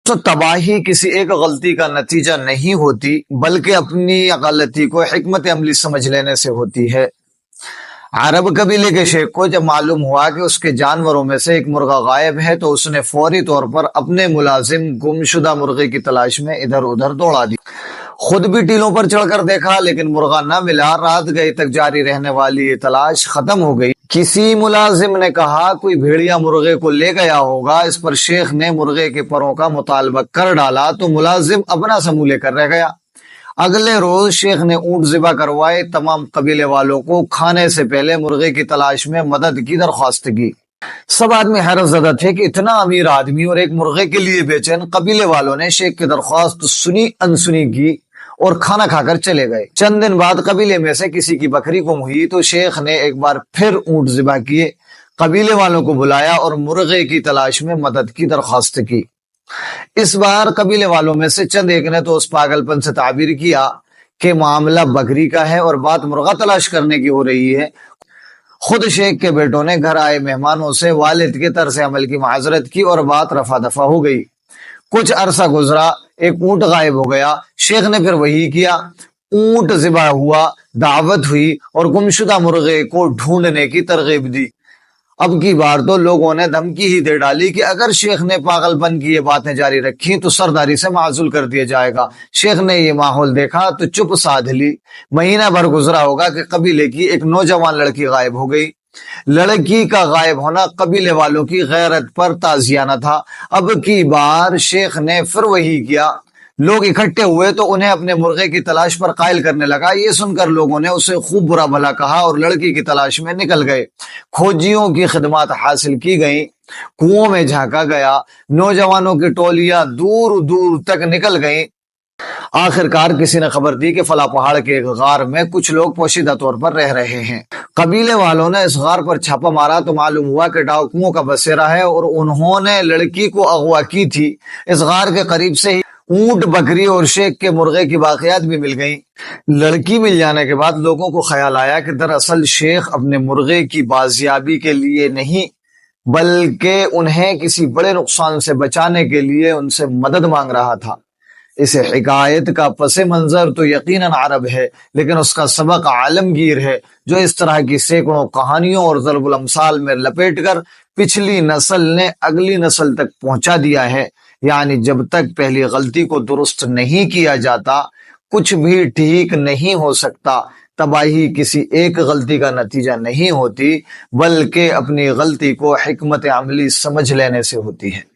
تو تباہی کسی ایک غلطی کا نتیجہ نہیں ہوتی بلکہ اپنی غلطی کو حکمت عملی سمجھ لینے سے ہوتی ہے۔ عرب قبیلے کے شیخ کو جب معلوم ہوا کہ اس کے جانوروں میں سے ایک مرغہ غائب ہے تو اس نے فوری طور پر اپنے ملازم گمشدہ مرغے کی تلاش میں ادھر ادھر دوڑا دی۔ خود بھی ٹیلوں پر چڑھ کر دیکھا لیکن مرغہ نہ ملا۔ رات گئے تک جاری رہنے والی یہ تلاش ختم ہو گئی۔ کسی ملازم نے کہا کوئی بھیڑیا مرغے کو لے گیا ہوگا۔ اس پر شیخ نے مرغے کے پروں کا مطالبہ کر ڈالا تو ملازم اپنا سمو لے کر رہ گیا۔ اگلے روز شیخ نے اونٹ ذبح کروائے، تمام قبیلے والوں کو کھانے سے پہلے مرغے کی تلاش میں مدد کی درخواست کی۔ سب آدمی حیرت زدہ تھے کہ اتنا امیر آدمی اور ایک مرغے کے لیے بے چین۔ قبیلے والوں نے شیخ کی درخواست سنی انسنی کی اور کھانا کھا کر چلے گئے۔ چند دن بعد قبیلے میں سے کسی کی بکری گم ہوئی تو شیخ نے ایک بار پھر اونٹ ذبح کیے، قبیلے والوں کو بلایا اور مرغے کی تلاش میں مدد کی درخواست کی۔ اس بار قبیلے والوں میں سے چند ایک نے تو اس پاگل پن سے تعبیر کیا کہ معاملہ بکری کا ہے اور بات مرغہ تلاش کرنے کی ہو رہی ہے۔ خود شیخ کے بیٹوں نے گھر آئے مہمانوں سے والد کے طرز عمل کی معذرت کی اور بات رفع دفع ہو گئی۔ کچھ عرصہ گزرا، ایک اونٹ غائب ہو گیا۔ شیخ نے پھر وہی کیا، اونٹ ذبح ہوا، دعوت ہوئی اور گمشدہ مرغے کو ڈھونڈنے کی ترغیب دی۔ اب کی بار تو لوگوں نے دھمکی ہی دے ڈالی کہ اگر شیخ نے پاگل پن کی یہ باتیں جاری رکھی تو سرداری سے معزول کر دیا جائے گا۔ شیخ نے یہ ماحول دیکھا تو چپ سادھ لی۔ مہینہ بھر گزرا ہوگا کہ قبیلے کی ایک نوجوان لڑکی غائب ہو گئی۔ لڑکی کا غائب ہونا قبیلے والوں کی غیرت پر تعزیانہ تھا۔ اب کی بار شیخ نے پھر وہی کیا۔ لوگ اکٹھے ہوئے تو انہیں اپنے مرغے کی تلاش پر قائل کرنے لگا۔ یہ سن کر لوگوں نے اسے خوب برا بھلا کہا اور لڑکی کی تلاش میں نکل گئے۔ کھوجیوں کی خدمات حاصل کی گئیں، کنووں میں جھانکا گیا، نوجوانوں کی ٹولیاں دور دور تک نکل گئیں۔ آخرکار کسی نے خبر دی کہ فلاں پہاڑ کے ایک غار میں کچھ لوگ پوشیدہ طور پر رہ رہے ہیں۔ قبیلے والوں نے اس غار پر چھاپا مارا تو معلوم ہوا کہ ڈاکوؤں کا بسیرا ہے اور انہوں نے لڑکی کو اغوا کی تھی۔ اس غار کے قریب سے ہی اونٹ، بکری اور شیخ کے مرغے کی باقیات بھی مل گئیں۔ لڑکی مل جانے کے بعد لوگوں کو خیال آیا کہ دراصل شیخ اپنے مرغے کی بازیابی کے لیے نہیں بلکہ انہیں کسی بڑے نقصان سے بچانے کے لیے ان سے مدد مانگ رہا تھا۔ اس حکایت کا پس منظر تو یقیناً عرب ہے، لیکن اس کا سبق عالمگیر ہے جو اس طرح کی سینکڑوں کہانیوں اور ضرب الامثال میں لپیٹ کر پچھلی نسل نے اگلی نسل تک پہنچا دیا ہے۔ یعنی جب تک پہلی غلطی کو درست نہیں کیا جاتا کچھ بھی ٹھیک نہیں ہو سکتا۔ تباہی کسی ایک غلطی کا نتیجہ نہیں ہوتی بلکہ اپنی غلطی کو حکمت عملی سمجھ لینے سے ہوتی ہے۔